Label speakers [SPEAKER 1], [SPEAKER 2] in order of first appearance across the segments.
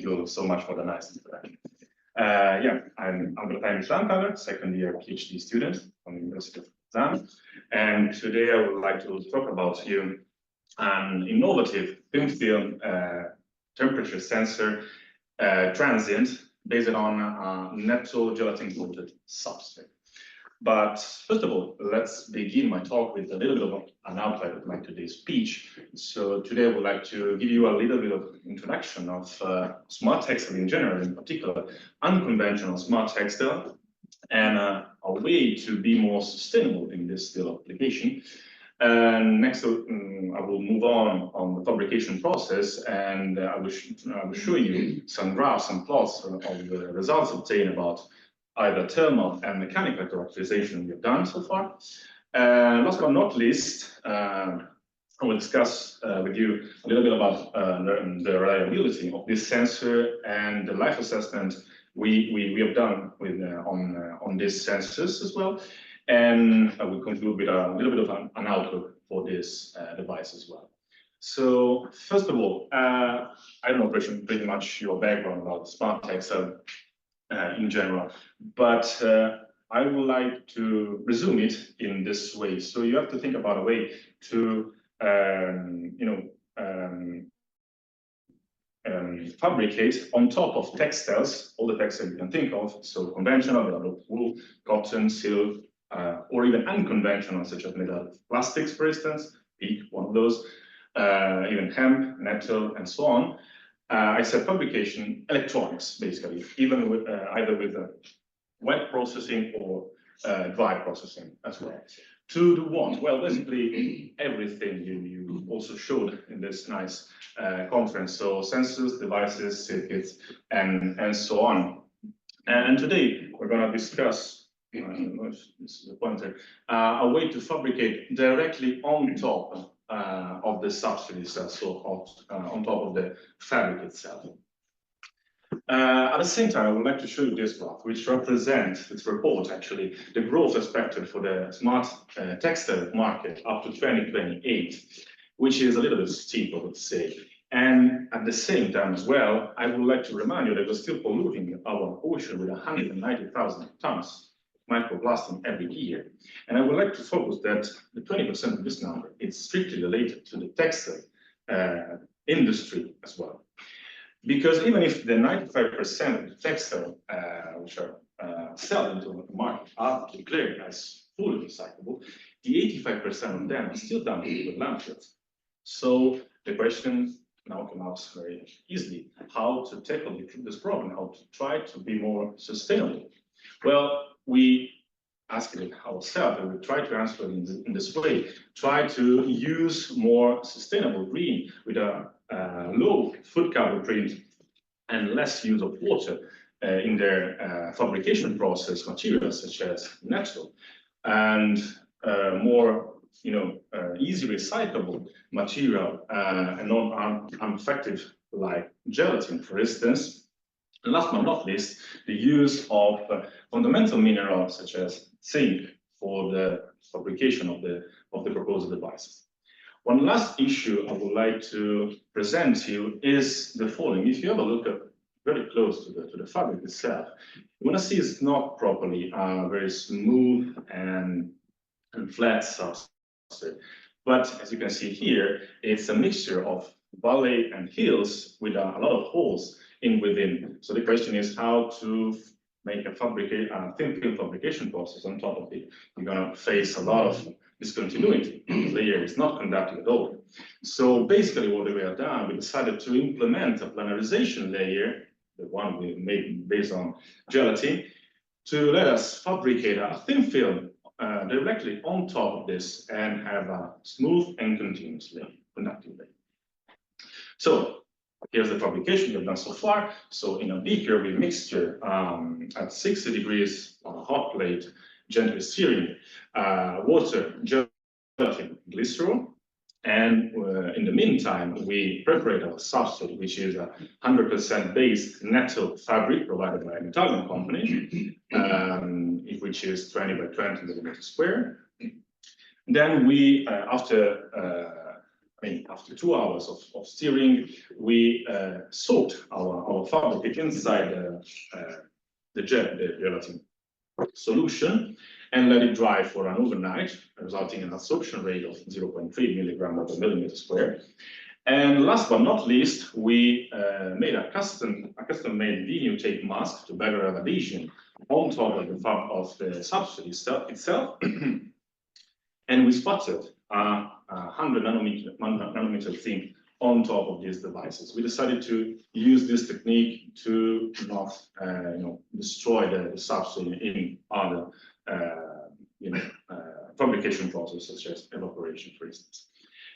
[SPEAKER 1] you so much for the nice introduction. Yeah, I'm Heinrich Lanthaler, second year PhD student from the University of Modena. And today I would like to talk about you an innovative thin film temperature sensor, Transient, based on Nettle-Gelatin coated substrate. But first of all, let's begin my talk with a little bit of an outline of my today's speech. So today I would like to give you a little bit of introduction of smart textile in general, in particular, unconventional smart textile, and a way to be more sustainable in this still application. And next, I will move on the fabrication process, and I will show you some graphs and plots of the results obtained about either thermal and mechanical characterization we've done so far. Last but not least, I will discuss with you a little bit about the reliability of this sensor and the life assessment we have done with on these sensors as well. And I will conclude with a little bit of an outlook for this device as well. So first of all, I don't know pretty much your background about smart textile in general, but I would like to resume it in this way. So you have to think about a way to, fabricate on top of textiles, all the textiles you can think of, so conventional, wool, cotton, silk, or even unconventional, such as made out of plastics, for instance, PEEK, one of those, even hemp, nettle, and so on. I said fabrication electronics, basically, even with either with wet processing or dry processing as well. To do what? Well, basically everything you also showed in this nice conference. So sensors, devices, circuits, and so on. And today we're going to discuss, I don't know if this is a pointer, a way to fabricate directly on top of the substrate itself, so on top of the fabric itself. At the same time, I would like to show you this graph, which represents, this report actually, the growth expected for the smart textile market up to 2028, which is a little bit steep, I would say. And at the same time as well, I would like to remind you that we're still polluting our ocean with 190,000 tons microplastic every year. And I would like to focus that the 20% of this number is strictly related to the textile industry as well. Because even if the 95% of the textile which are sold into the market are declared as fully recyclable, the 85% of them are still done with landfills. So the question now comes out very easily, how to tackle this problem, how to try to be more sustainable. Well, we asked it ourselves, and we try to answer it in this way. Try to use more sustainable green with a low food carbon print and less use of water in their fabrication process materials such as nettle, and more easy recyclable material and non-effective like gelatin, for instance. And last but not least, the use of fundamental minerals such as zinc for the fabrication of the proposed devices. One last issue I would like to present to you is the following. If you have a look at very close to the fabric itself, you want to see it's not properly very smooth and flat substrate. But as you can see here, it's a mixture of valley and hills with a lot of holes within. So the question is how to make a thin film fabrication process on top of it. You're going to face a lot of discontinuity. The layer is not conducting at all. So basically what we have done, we decided to implement a planarization layer, the one we made based on gelatin, to let us fabricate a thin film directly on top of this and have a smooth and continuously conducting layer. So here's the fabrication we've done so far. So in a beaker, we mixture at 60 degrees on a hot plate, gently stirring water, gelatin, glycerol. And in the meantime, we preparate our substrate, which is a 100% based nettle fabric provided by an Italian company, which is 20 by 20 millimeters square. Then we, after 2 hours of steering, we soaked our fabric inside the gelatin solution and let it dry for an overnight, resulting in an absorption rate of 0.3 milligram per millimeter square. And last but not least, we made a custom-made vinyl tape mask to better have adhesion on top of the substrate itself. And we spotted 100 nanometer zinc on top of these devices. We decided to use this technique to not destroy the substrate in other fabrication processes, such as evaporation, for instance.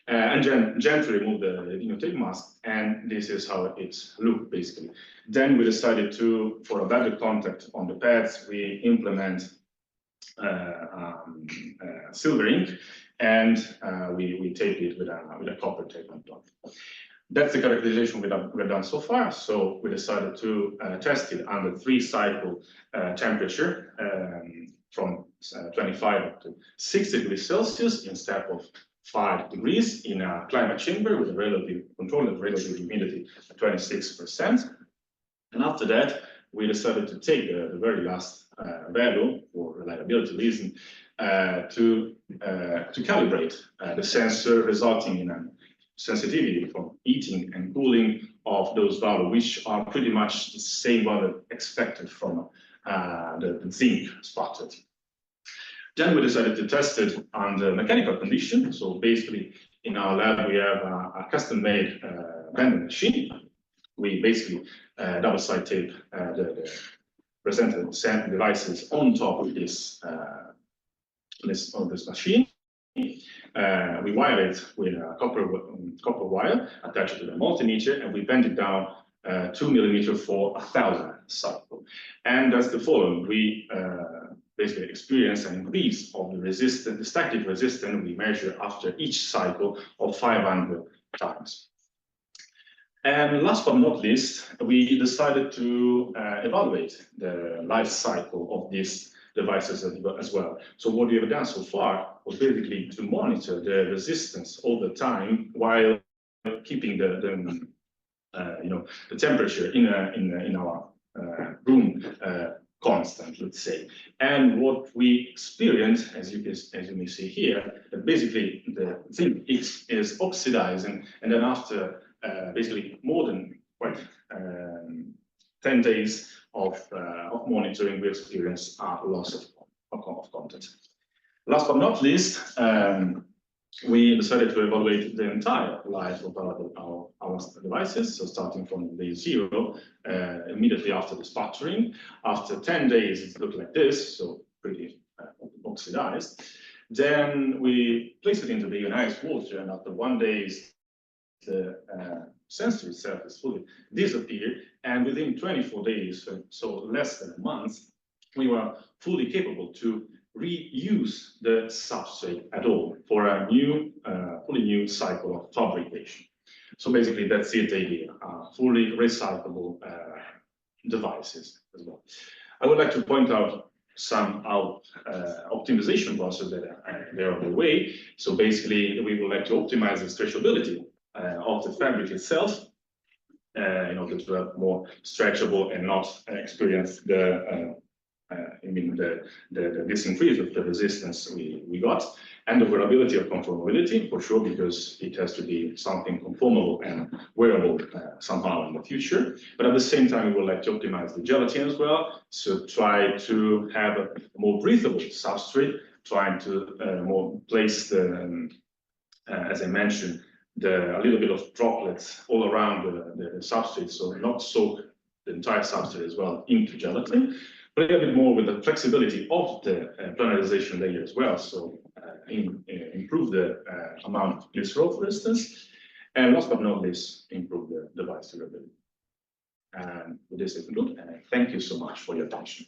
[SPEAKER 1] And gently remove the tape mask, and this is how it looked basically. Then we decided to, for a better contact on the pads, we implement silver ink, and we tape it with a copper tape on top. That's the characterization we've done so far. So we decided to test it under 3-cycle temperature from 25 up to 60 degrees Celsius instead of 5 degrees in a climate chamber with a controlled relative humidity at 26%. And after that, we decided to take the very last value for reliability reason to calibrate the sensor, resulting in a sensitivity from heating and cooling of those values, which are pretty much the same value expected from the zinc spotted. Then we decided to test it under mechanical conditions. So basically, in our lab, we have a custom-made bending machine. We basically double-side tape the presented devices on top of this machine. We wire it with a copper wire attached to the multimeter, and we bend it down 2 millimeters for 1,000 cycles. And that's the following. We basically experience an increase of the static resistance we measure after each cycle of 500 times. And last but not least, we decided to evaluate the life cycle of these devices as well. So what we have done so far was basically to monitor the resistance all the time while keeping the temperature in our room constant, let's say. And what we experience, as you may see here, that basically the zinc is oxidizing, and then after basically more than 10 days of monitoring, we experience a loss of content. Last but not least, we decided to evaluate the entire life of our devices, so starting from day 0, immediately after the sputtering. After 10 days, it looked like this, so pretty oxidized. Then we place it into the ionized water, and after 1 day, the sensor itself is fully disappeared, and within 24 days, so less than a month, we were fully capable to reuse the substrate at all for a fully new cycle of fabrication. So basically, that's the idea, fully recyclable devices as well. I would like to point out some optimization processes that are on the way. So basically, we would like to optimize the stretchability of the fabric itself in order to have more stretchable and not experience this increase of the resistance we got, and the wearability or conformability, for sure, because it has to be something conformable and wearable somehow in the future. But at the same time, we would like to optimize the gelatin as well, so try to have a more breathable substrate, trying to more place the, as I mentioned, a little bit of droplets all around the substrate, so not soak the entire substrate as well into gelatin, but a little bit more with the flexibility of the planarization layer as well, so improve the amount of glycerol, for instance, and last but not least, improve the device durability. And with this, I conclude, and thank you so much for your attention.